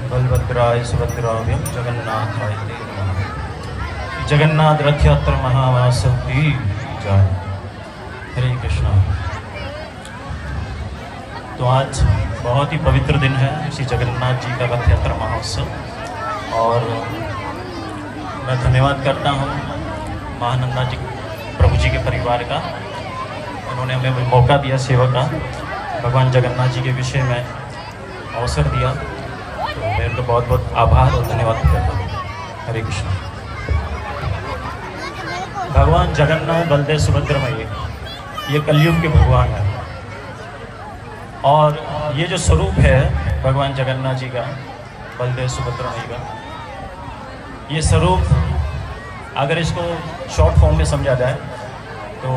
बलभद्राय सुभद्राभ्यं जगन्नाथाय ते नमः। जगन्नाथ रथ यात्रा महावासव की जय। हरे कृष्णा। तो आज बहुत ही पवित्र दिन है श्री जगन्नाथ जी का रथ यात्रा महोत्सव, और मैं धन्यवाद करता हूँ महानंदा जी प्रभु जी के परिवार का। उन्होंने हमें मौका दिया सेवा का, भगवान जगन्नाथ जी के विषय में अवसर दिया, तो मैं उनका बहुत बहुत आभार और धन्यवाद करता हूँ। हरे कृष्ण। भगवान जगन्नाथ बलदेव सुभद्रमयी ये कलयुग के भगवान है, और ये जो स्वरूप है भगवान जगन्नाथ जी का, बलदेव सुभद्रमयी का, ये स्वरूप अगर इसको शॉर्ट फॉर्म में समझा जाए तो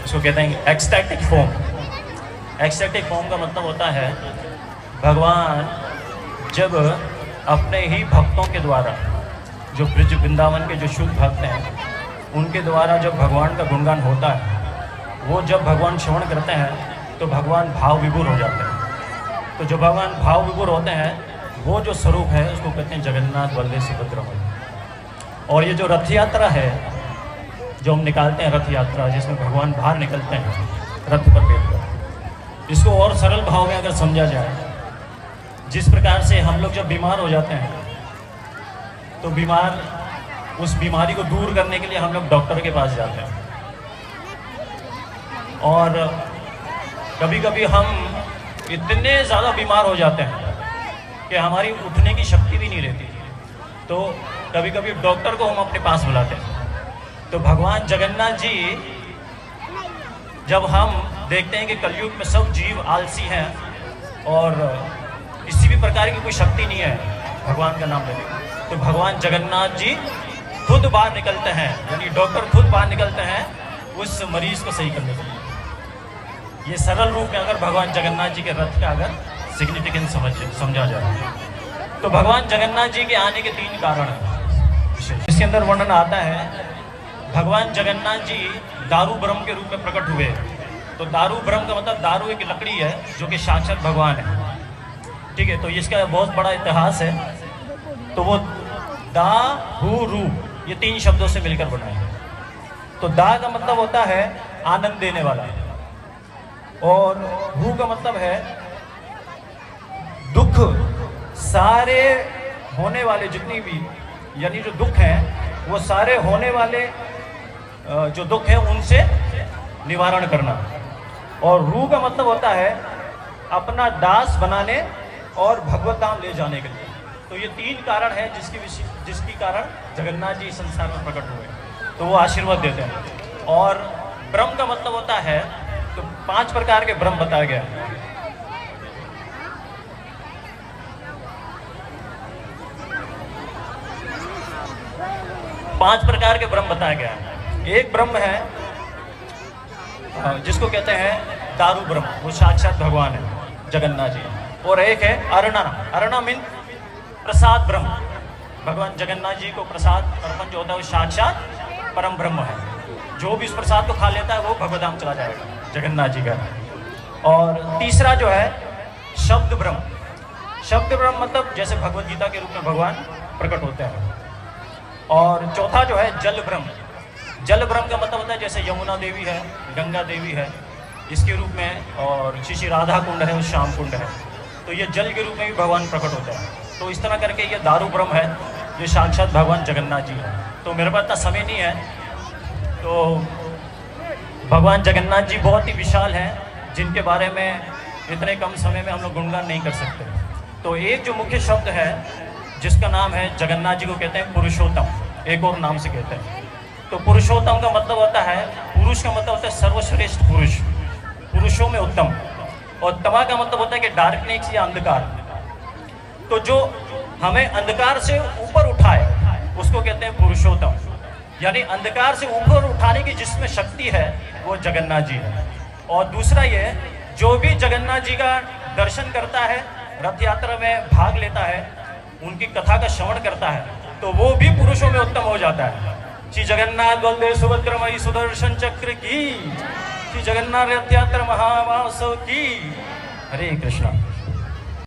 इसको कहते हैं एक्सटैटिक फॉर्म। एक्सटैटिक फॉर्म का मतलब होता है भगवान जब अपने ही भक्तों के द्वारा, जो ब्रज वृंदावन के जो शुद्ध भक्त हैं, उनके द्वारा जब भगवान का गुणगान होता है, वो जब भगवान श्रवण करते हैं तो भगवान भाव विभोर हो जाते हैं। तो जो भगवान भाव विभोर होते हैं, वो जो स्वरूप है उसको कहते हैं जगन्नाथ बलदेव सुभद्रमयी। और ये जो रथ यात्रा है जो हम निकालते हैं, रथ यात्रा जिसमें भगवान बाहर निकलते हैं रथ पर बैठकर, इसको और सरल भाव में अगर समझा जाए, जिस प्रकार से हम लोग जब बीमार हो जाते हैं तो उस बीमारी को दूर करने के लिए हम लोग डॉक्टर के पास जाते हैं, और कभी कभी हम इतने ज़्यादा बीमार हो जाते हैं कि हमारी उठने की शक्ति भी नहीं रहती, तो कभी कभी डॉक्टर को हम अपने पास बुलाते हैं। तो भगवान जगन्नाथ जी, जब हम देखते हैं कि कलयुग में सब जीव आलसी हैं और किसी भी प्रकार की कोई शक्ति नहीं है भगवान का नाम लेने की, तो भगवान जगन्नाथ जी खुद बाहर निकलते हैं, यानी डॉक्टर खुद बाहर निकलते हैं उस मरीज को सही करने के लिए। ये सरल रूप में अगर भगवान जगन्नाथ जी के रथ का अगर सिग्निफिकेंस समझा जाए, तो भगवान जगन्नाथ जी के आने के 3 कारण हैं विशेष। इसके अंदर वर्णन आता है भगवान जगन्नाथ जी दारू ब्रह्म के रूप में प्रकट हुए। तो दारू ब्रह्म का मतलब दारू एक लकड़ी है जो कि साक्षात भगवान है, ठीक है। तो इसका बहुत बड़ा इतिहास है। तो वो दा हु रू ये 3 शब्दों से मिलकर बना है। तो दा का मतलब होता है आनंद देने वाला, और हु का मतलब है दुख सारे होने वाले, जितनी भी यानी जो दुख हैं वो सारे होने वाले जो दुख हैं उनसे निवारण करना। और रू का मतलब होता है अपना दास बनाने और भगवत धाम ले जाने के लिए। तो ये 3 कारण हैं जिसकी कारण जगन्नाथ जी संसार में प्रकट हुए, तो वो आशीर्वाद देते हैं। और ब्रह्म का मतलब होता है, तो 5 प्रकार के ब्रह्म बताया गया है। 5 प्रकार के ब्रह्म बताया गया है। एक ब्रह्म है जिसको कहते हैं दारू ब्रह्म, वो साक्षात भगवान है जगन्नाथ जी। और एक है अरणा। अरणा मीन प्रसाद ब्रह्म। भगवान जगन्नाथ जी को प्रसाद अर्पण जो होता है वो साक्षात परम ब्रह्म है। जो भी इस प्रसाद को खा लेता है वो भगवधाम चला जाएगा जगन्नाथ जी का। और तीसरा जो है शब्द ब्रह्म। शब्द ब्रह्म मतलब जैसे भगवद गीता के रूप में भगवान प्रकट होते हैं। और चौथा जो है जल ब्रह्म। जल ब्रह्म का मतलब होता है जैसे यमुना देवी है, गंगा देवी है इसके रूप में, और श्री राधा कुंड है, श्याम कुंड है, तो ये जल के रूप में भी भगवान प्रकट होता है। तो इस तरह करके ये दारू ब्रह्म है जो साक्षात भगवान जगन्नाथ जी है। तो मेरे पास इतना समय नहीं है, तो भगवान जगन्नाथ जी बहुत ही विशाल हैं जिनके बारे में इतने कम समय में हम लोग गुणगान नहीं कर सकते। तो एक जो मुख्य शब्द है जिसका नाम है जगन्नाथ जी को कहते हैं पुरुषोत्तम, एक और नाम से कहते हैं। तो पुरुषोत्तम का मतलब होता है, पुरुष का मतलब होता है सर्वश्रेष्ठ पुरुष, पुरुषों में उत्तम। और तमा का मतलब होता है कि डार्कनेस या अंधकार। तो जो हमें अंधकार से ऊपर उठाए उसको कहते हैं पुरुषोत्तम, यानी अंधकार से ऊपर उठाने की जिसमें शक्ति है वो जगन्नाथ जी है। और दूसरा ये, जो भी जगन्नाथ जी का दर्शन करता है, रथ यात्रा में भाग लेता है, उनकी कथा का श्रवण करता है, तो वो भी पुरुषों में उत्तम हो जाता है। श्री जगन्नाथ बलदेव सुभद्रमयी सुदर्शन चक्र की, श्री जगन्नाथ रथ यात्रा महामहोत्सव की। हरे कृष्णा।